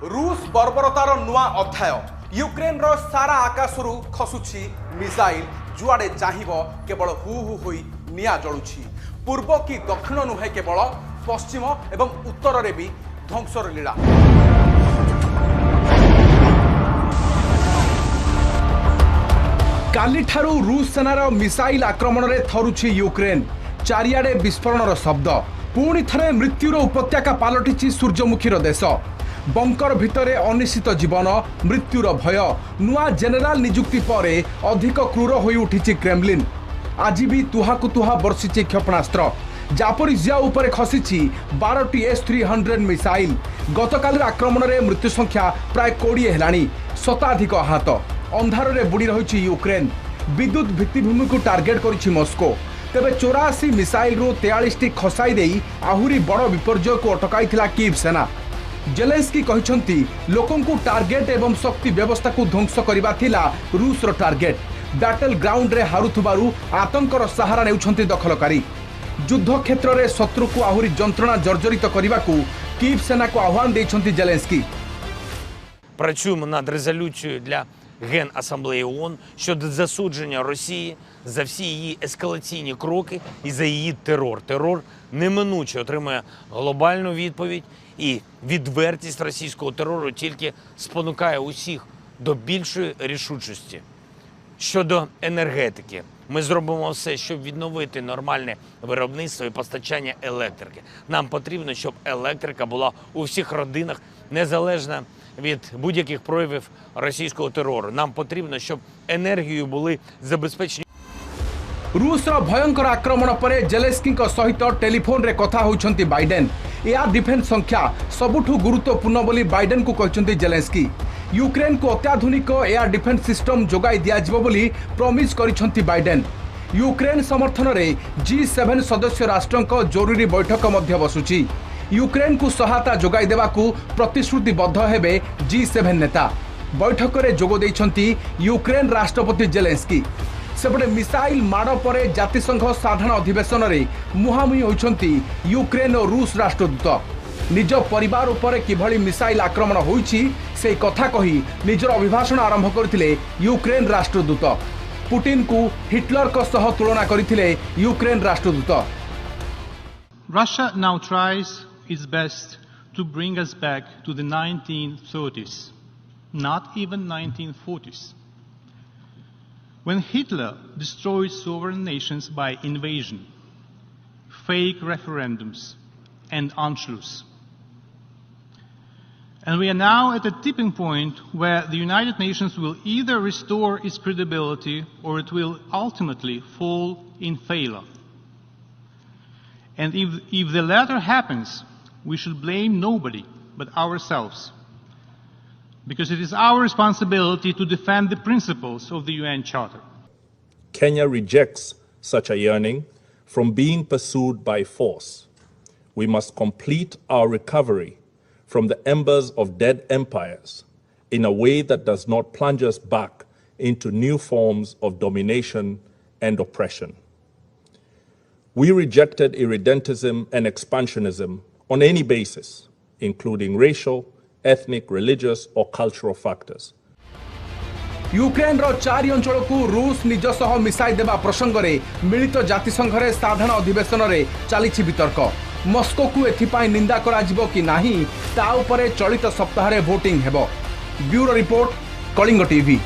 रूस बर्बरतार नुआ अध्याय यूक्रेन रो सारा आकाशरू खसुछि मिसाइल जुआडे चाहिबो केवल हु हु होई निया जळुछि। पूर्व कि दक्षिण नुहे केवल पश्चिम एवं उत्तर रे भी ध्वंसर लीला। काली ठारू रूस सेनार मिसाइल आक्रमण रे थरुछि यूक्रेन। चारियाडे विस्फोरणर शब्द। पुणी थरे मृत्युर उपत्यका पालटिछि सूर्यमुखीर देश। बंकर भितरे अनिश्चित जीवन मृत्युर भय। नुआ जेनेराल नियुक्ति परे अधिक क्रूर होई उठिछि क्रेमलिन। आज भी तुहाकु तुहा बर्षिछि क्षेपणास्त्र। जापोरिजिया उपरे खसिछि 12टी S-300 मिसाइल। गतकाल आक्रमण रे मृत्यु संख्या प्राय 20 हेलाणी। शताधिक आहत। अंधार रे बुड़ी रहिछि यूक्रेन। विद्युत भित्तिभूमि को टार्गेट करिछि मस्को। तेबे 84 मिसाइल रु 43टी खसाई देई आहुरी बड़ विपर्यय को अटकाइथिला कीव सेना। जेलेंस्की कहिसंती लोकन को टार्गेट एवं शक्ति व्यवस्था को ध्वंस करिबा थिला रूस रो टार्गेट। बैटल ग्राउंड रे हारुथुबारु आतंकर सहारा नेउछंती दखलकारी। युद्ध क्षेत्र रे शत्रु को आहुरी जंत्रणा जर्जरित करिबाकू कीव सेना को आह्वान दैछंती जेलेंस्की। Працюємо над резолюцією для Генасамблеї ООН щодо засудження Росії за всі її ескалаційні кроки і за її терор. Терор неминуче отримує глобальну відповідь, і відвертість російського терору тільки спонукає усіх до більшої рішучості. Щодо енергетики, ми зробимо все, щоб відновити нормальне виробництво і постачання електрики. Нам потрібно, щоб електрика була у всіх родинах, незалежно від будь-яких проявів російського терору. Нам потрібно, щоб енергією були забезпечені. रूसर भयंकर आक्रमण पर जेलेंस्की सहित टेलीफोन रे कथा होउछंती बाइडेन। एयर डिफेंस संख्या सबुठु गुरुत्वपूर्ण बोली बाइडेन को कहछंती जेलेंस्की। यूक्रेन को अत्याधुनिक एयर डिफेंस सिस्टम जोगाई दिया जिवो बोली प्रॉमिस करिछंती बाइडेन। यूक्रेन समर्थन रे G7 सदस्य राष्ट्रंक जरूरी बैठक मध्य बसुची। यूक्रेन को सहायता जोगाई देवाकू प्रतिश्रुतिबद्ध हेबे G7 नेता। बैठक रे जोगो दैछंती यूक्रेन राष्ट्रपति जेलेंस्की। सेपटे मिसाइल माड़ पर जातिसंघ साधारण अधिवेशन में मुहांमुही होइछंती यूक्रेन और रूस राष्ट्रदूत। निज परिवार उपर किभली मिसाइल आक्रमण होइछि से कथा कही निजर अभिभाषण आरंभ करथिले यूक्रेन राष्ट्रदूत। पुतिन को हिटलर को सह तुलना करथिले Ukraine Rashtradoot. Russia now tries its best to bring us back to the 1930s, not even 1940s. When Hitler destroyed sovereign nations by invasion, fake referendums, and Anschluss. And we are now at a tipping point where the United Nations will either restore its credibility or it will ultimately fall in failure. And if the latter happens, we should blame nobody but ourselves, because it is our responsibility to defend the principles of the UN Charter. Kenya rejects such a yearning from being pursued by force. We must complete our recovery from the embers of dead empires in a way that does not plunge us back into new forms of domination and oppression. We rejected irredentism and expansionism on any basis, including racial, ethnic, religious or cultural factors. Ukraine रो 4 अंचल को रूस निज सह मिसाई देबा प्रसंग रे मिलित जातिसंघ रे साधारण अधिवेशन रे चलीछि वितर्क। मस्को को एथिपाई निंदा करा जिवो कि नाही ता उपरे चलित सप्ताह रे वोटिंग हेबो। Bureau report, Kalinga TV.